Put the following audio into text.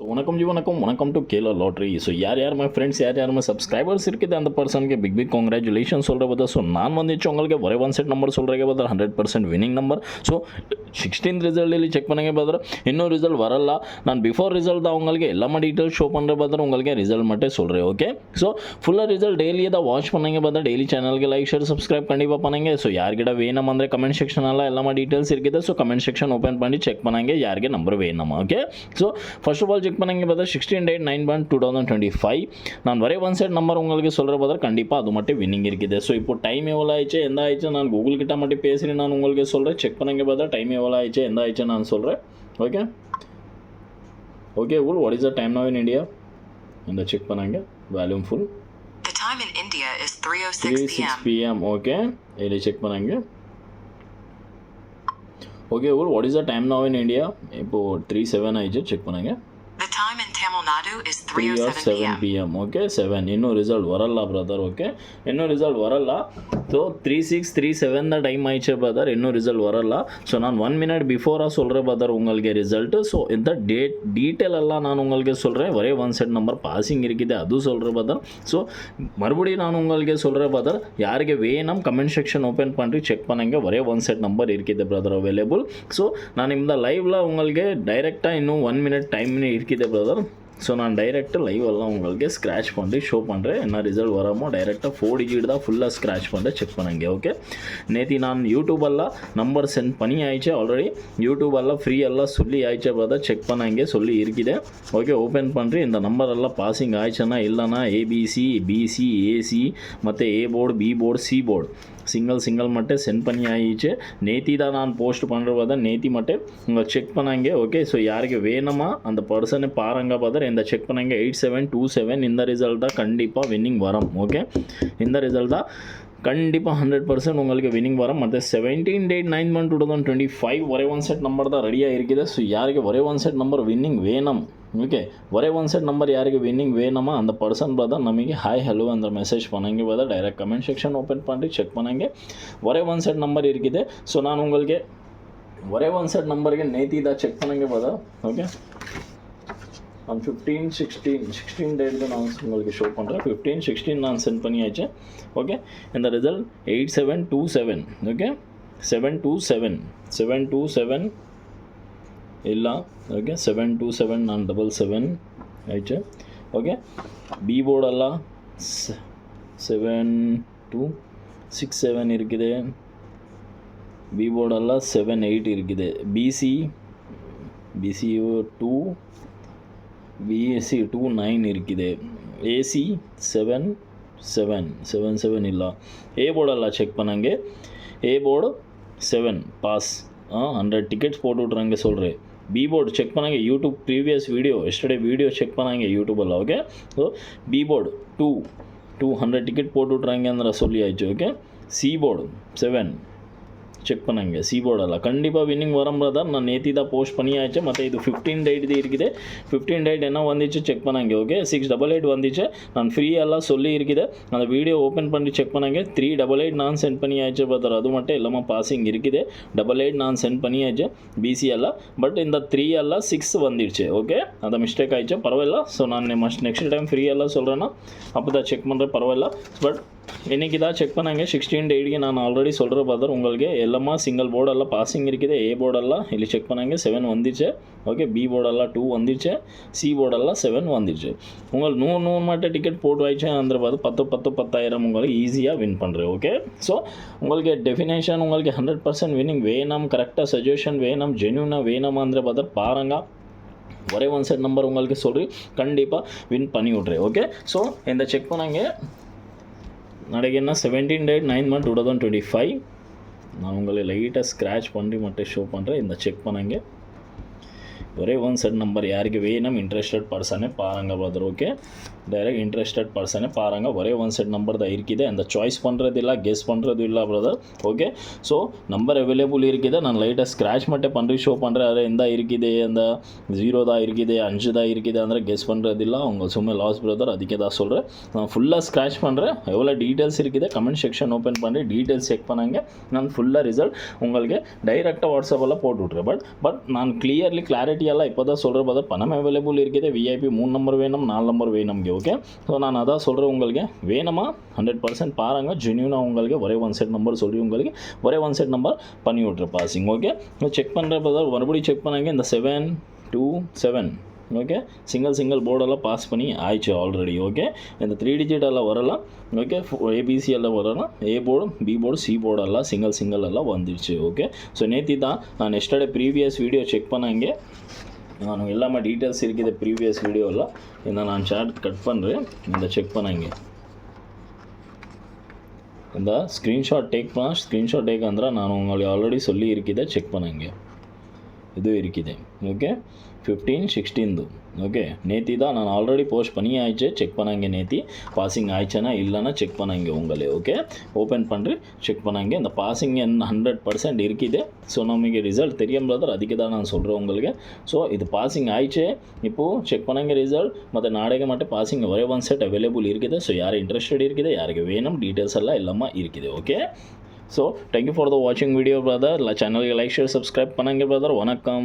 வணக்கம் வணக்கம் to Khelo lottery. So யார் மை ஃப்ரெண்ட்ஸ் யார் மை சப்ஸ்கிரைபர்ஸ் இருக்குது அந்த பர்சனுக்கு பிக் காங்க்ராச்சுலேஷன் சொல்கிற பார்த்தா. ஸோ நான் வந்துச்சு உங்களுக்கு ஒரே ஒன் செட் நம்பர் சொல்கிறேன் பார்த்தா 100% winning number. So 16th result check பண்ணுங்க பார்த்தா. இன்னும் ரிசல்ட் வரல. நான் பிஃபோர் ரிசல்ட் தான் உங்களுக்கு எல்லாமே டீட்டெயில்ஸ் ஷோ பண்ணுற பார்த்தா. உங்களுக்கு ரிசல்ட் மட்டும் சொல்கிறேன். ஓகே, ஸோ ஃபுல்லாக ரிசல்ட் டெய்லியே தான் வாட்ச் பண்ணுங்க பார்த்தா. டெய்லி சேனலுக்கு லைக் ஷேர் சப்ஸ்கிரைப் கண்டிப்பாக பண்ணுங்க. ஸோ யார்கிட்ட வேணும் ಅಂದರೆ கமெண்ட் செக்ஷனெல்லாம் எல்லாமே டீட்டெயில்ஸ் இருக்குது. ஸோ கமெண்ட் செக்ஷன் ஓப்பன் பண்ணி செக் பண்ணாங்க யாருக்கு நம்பர் வேணுமா. Okay, so first of all check பண்ணாங்க பார்த்தா 16/9/2025 நான் வரை ஒன் செட் நம்பர் உங்களுக்கு சொல்கிற பார்த்தா கண்டிப்பாக அது மட்டும் வின்னிங் இருக்குது. ஸோ இப்போ டைம் எவ்வளோ ஆயிடுச்சு எந்த ஆயிடுச்சு நான் கூகுள் கிட்ட மட்டும் பேசுகிறேன். நான் உங்களுக்கு சொல்கிறேன் செக் பண்ணாங்க பார்த்தா டைம் எவ்வளோ ஆயிடுச்சு எந்த ஆயிடுச்சு நான் சொல்கிறேன். Okay okay Google what is the time now in India இந்த செக் பண்ணாங்க volume full. The time in India is 3:06 p.m. Okay இதை செக் பண்ணாங்க. Okay Google what is the time now in India இப்போது 3:07 ஆயிடுச்சு செக் பண்ணாங்க. The time in Tamil Nadu is 3:07 p.m. Okay 7 இன்னும் result வரல brother. Okay இன்னும் result வரல. So 36:37 தான் டைம் ஆயிடுச்சு பிரதர். இன்னும் ரிசல்ட் வரல. ஸோ நான் 1 minute பிஃபோராக சொல்கிறேன் பிரதர் உங்களுக்கு ரிசல்ட்டு. ஸோ இந்த டீட்டெயில் எல்லாம் நான் உங்களுக்கு சொல்கிறேன். ஒரே ஒன் செட் நம்பர் பாசிங் இருக்குது அது சொல்கிறேன் பிரதர். ஸோ மறுபடியும் நான் உங்களுக்கு சொல்கிறேன் பிரதர் யாருக்கு வேணும் கமெண்ட் செக்ஷன் ஓப்பன் பண்ணி செக் பண்ணுங்க. ஒரே ஒன் செட் நம்பர் இருக்குது பிரதர் அவைலபிள். ஸோ நான் இந்த லைவில் உங்களுக்கு டைரெக்டாக இன்னும் 1 minute டைம் இருக்குது பிரதர். ஸோ நான் டைரெக்டாக லைவ் எல்லாம் உங்களுக்கு ஸ்க்ராட்ச் பண்ணி ஷோ பண்ணுறேன். என்ன ரிசல்ட் வராமோ டைரெக்டாக 4 digit தான் ஃபுல்லாக ஸ்க்ராட்ச் பண்ணி செக் பண்ணுங்க. ஓகே நேற்று நான் யூடியூபெல்லாம் நம்பர் சென்ட் பண்ணி ஆயிடுச்சு ஆல்ரெடி. யூடியூபெல்லாம் ஃப்ரீ எல்லாம் சொல்லி ஆயிடுச்சு பார்த்தா செக் பண்ணாங்க சொல்லி இருக்குது. ஓகே ஓப்பன் பண்ணுறேன் இந்த நம்பர் எல்லாம் பாசிங் ஆயிடுச்சுன்னா இல்லைனா ஏபிசி பிசி ஏசி ಮತ್ತು A board B board C board single மட்டும் சென்ட் பண்ணி ஆயிடுச்சு. நேத்தி தான் நான் போஸ்ட் பண்ணுறது பார்த்தா நேத்தி மட்டும் உங்கள் செக் பண்ணாங்க. ஓகே ஸோ யாருக்கு வேணுமா அந்த பர்சனை பாருங்க பார்த்தா இந்த செக் பண்ணாங்க 8727 இந்த ரிசல்ட் தான் கண்டிப்பாக வின்னிங் வரும். ஓகே இந்த ரிசல்ட் தான் கண்டிப்பாக 100% உங்களுக்கு வின்னிங் வரும். மற்ற 17/9/2025 ஒரே ஒன் செட் நம்பர் தான் ரெடியாக இருக்குது. ஸோ யாருக்கு ஒரே ஒன் செட் நம்பர் வின்னிங் வேணும் ஓகே ஒரே ஒன் செட் நம்பர் யாருக்கு வின்னிங் வேணுமா அந்த பர்சன் பார்த்தா ನಮಗೆ ಹಾಯ್ ಹಲೋ அந்த மெசேஜ் பண்ணாங்க பார்த்தா டைரெக்ட் கமெண்ட் செக்ஷன் ஓப்பன் பண்ணி செக் பண்ணாங்க ஒரே ஒன் செட் நம்பர் இருக்குது. ஸோ நான் உங்களுக்கு ஒரே ஒன் செட் நம்பருக்கு நேத்தி தான் செக் பண்ணாங்க பார்த்தா. ஓகே நான் 15/16 டேட்டில் நான் உங்களுக்கு ஷோ பண்ணுறேன். 15/16 நான் சென்ட் பண்ணியாச்சு. ஓகே இந்த ரிசல்ட் 8727 ஓகே 727 ಇಲ್ಲ ಓಕೆ 727 ನಾನು 77 ಆಯ್ತು. ಓಕೆ ಬಿ ಬೋರ್ಡಲ್ಲ 7267 இருக்குது. ಬಿ ಬೋರ್ಡಲ್ಲ 78 இருக்குது. BC 2 BAC 29 இருக்குது. AC 77 ಇಲ್ಲ. A போர்டெல்லாம் செக் பண்ணாங்க. A போர்டு 7 பாஸ் 100 tickets போட்டு விட்றாங்க சொல்கிறேன். பி போர்டு செக் பண்ணாங்க YouTube previous video yesterday video check பண்ணாங்க யூடியூபில். Okay so B board 200 ticket போட்டு விட்றாங்க ಅಂದ್ರೆ சொல்லி ஆயிடுச்சு. ஓகே சி போர்டு 7 செக் பண்ணாங்க. சி போர்டெல்லாம் கண்டிப்பாக வின்னிங் வரம்பதான் நான் நேற்றி தான் போஸ்ட் பண்ணி ஆயிடுச்சு. ಮತ್ತು ಇದು 15 ಡೇಟ್ இருக்குது. 15 ಡೇಟ್ என்ன வந்துச்சு செக் பண்ணாங்க. ஓகே 688 வந்துச்சு. நான் ஃப்ரீ எல்லாம் சொல்லி இருக்குது அந்த வீடியோ ஓப்பன் பண்ணி செக் பண்ணாங்க. 388 நான் சென்ட் பண்ணி ஆயிடுச்சு பார்த்தாரு அது மட்டும் எல்லாமே பாசிங் இருக்குது. 88 நான் சென்ட் பண்ணி ஆயிடுச்சு பிசி எல்லாம். பட் இந்த 3 எல்லாம் 6 வந்துடுச்சு. ஓகே அந்த மிஸ்டேக் ஆயிடுச்சு பரவாயில்ல. ஸோ நான் நெக்ஸ்ட் டைம் ஃப்ரீ எல்லாம் சொல்கிறேன்னா அப்போ தான் செக் பண்ணுறேன் பரவாயில்ல. பட் இன்றைக்கி தான் செக் பண்ணாங்க 16 டேட்ಗೆ நான் ஆல்ரெடி சொல்கிற பார்த்தா உங்களுக்கு எல்லாமே சிங்கிள் போர்டெல்லாம் பாசிங் இருக்குது. ஏ போர்டெல்லாம் ಇಲ್ಲಿ ಚೆಕ್ பண்ணாங்க 7 வந்துச்சு. ஓகே பி போர்டெல்லாம் 2 வந்துச்சு. சி போர்டெல்லாம் 7 வந்துச்சு. உங்களுக்கு 100 மட்டும் டிக்கெட் போட்டு ஆயிடுச்சு ಅಂದ್ರೆ பார்த்து 10,000 உங்களுக்கு ஈஸியாக வின் பண்ணுறேன். ஓகே ஸோ உங்களுக்கு டெஃபினேஷன் உங்களுக்கு 100% வின்னிங் வேணும். கரெக்டாக சஜஷன் வேணும். ஜென்யூனாக வேணுமா ಅಂದರೆ பார்த்தா பாருங்க ஒரே ஒன் செட் நம்பர் உங்களுக்கு சொல்கிறேன் கண்டிப்பாக வின் பண்ணி விட்றேன். ஓகே ஸோ இந்த செக் பண்ணாங்க நாளைக்கு என்ன 17/9/2025 நான் உங்களை லைட்டாக ஸ்க்ராட்ச் பண்ணி மட்டும் ஷோ பண்ணுறேன். இந்த செக் பண்ணாங்க ஒரே ஒன் செட் நம்பர் யாருக்கு வேணும் இன்ட்ரெஸ்டட் பர்சனே பாருங்க பிரதர். ஓகே டைரெக்ட் இன்ட்ரெஸ்டட் பர்சனே பாருங்கள். ஒரே ஒன் செட் நம்பர் தான் இருக்குது. அந்த சாய்ஸ் பண்ணுறது இல்லை, கெஸ் பண்ணுறது இல்லை brother. Okay, so number available இருக்குது. நான் லைட்டாக ஸ்க்ராச் மட்டும் பண்ணி ஷோ பண்ணுறேன். அது எந்த இருக்குது, அந்த 0 தான் இருக்குது, 5 தான் இருக்குது ಅಂದರೆ கெஸ் பண்ணுறது இல்லை. அவங்க சும்மா லாஸ் பிரதர், அதுக்கே தான் சொல்கிறேன். நான் ஃபுல்லாக ஸ்க்ராச் பண்ணுறேன். எவ்வளோ டீட்டெயில்ஸ் இருக்குது கமெண்ட் செக்ஷன் ஓப்பன் பண்ணி டீட்டெயில்ஸ் செக் பண்ணாங்க. நான் ஃபுல்லாக ரிசல்ட் உங்களுக்கு டைரெக்டாக வாட்ஸ்அப்பில் போட்டு விட்றேன். பட் நான் கிளாரிட்டியெல்லாம் இப்போ தான் சொல்கிறேன் பிரதர். பணம் அவைலபிள் இருக்குது. விஐபி 3 நம்பர் வேணும், 4 நம்பர் வேணும். ஓகே, ஸோ நான் அதான் சொல்கிறேன். உங்களுக்கு வேணுமா 100% பாருங்கள். ஜென்யூனாக உங்களுக்கு ஒரே ஒன் செட் நம்பர் சொல்லி உங்களுக்கு ஒரே ஒன் செட் நம்பர் பண்ணி விட்ரு பாசிங். ஓகே, செக் பண்ணுற பிரதர், மறுபடியும் செக் பண்ணாங்க. இந்த 7 2 7 ஓகே, சிங்கிள் போர்டெல்லாம் பாஸ் பண்ணி ஆயிடுச்சு ஆல்ரெடி. ஓகே, இந்த 3 டிஜிட் எல்லாம் வரலாம். ஓகே, ஏபிசி எல்லாம் வரலாம். A board, B board, C போர்டெல்லாம் சிங்கிள் எல்லாம் வந்துடுச்சு. ஓகே, ஸோ நேற்று தான் நான் எஸ்டர்டே ப்ரீவியஸ் வீடியோ செக் பண்ணாங்க. நான் எல்லாமே டீட்டெயில்ஸ் இருக்குது ப்ரீவியஸ் வீடியோவில். இந்த நான் சார்ட் கட் பண்ணுறேன். இந்த செக் பண்ணாங்க. இந்த ஸ்க்ரீன்ஷாட் டேக் ಅಂದ್ರೆ நான் உங்களுக்கு ஆல்ரெடி சொல்லி இருக்குது. செக் பண்ணாங்க. இது இருக்குது. ஓகே, 15 16 ஓகே, நேற்று தான் நான் ஆல்ரெடி போஸ்ட் பண்ணி ஆயிடுச்சு. செக் பண்ணாங்க. நேற்று பாசிங் ஆயிடுச்சுன்னா இல்லைன்னா செக் பண்ணாங்க உங்களே. ஓகே, ஓப்பன் பண்ணி செக் பண்ணாங்க. இந்த பாசிங் 100% இருக்குது. ஸோ நமக்கு ரிசல்ட் தெரியும் பிரதர், அதுக்கு தான் நான் சொல்கிறேன் உங்களுக்கு. ஸோ இது பாசிங் ஆயிடுச்சு. இப்போது செக் பண்ணாங்க ரிசல்ட். மற்ற நாடக மட்டும் பாசிங் ஒரே ஒன் செட் அவைலபிள் இருக்குது. ஸோ யார் இன்ட்ரெஸ்டட் இருக்குது, யாருக்கு வேணும், டீட்டெயில்ஸ் எல்லாம் எல்லாமே இருக்குது. Okay, so thank you for the வாட்சிங் வீடியோ பிரதர். சேனலுக்கு லைக் ஷேர் சப்ஸ்கிரைப் பண்ணுங்க பிரதர். வணக்கம்.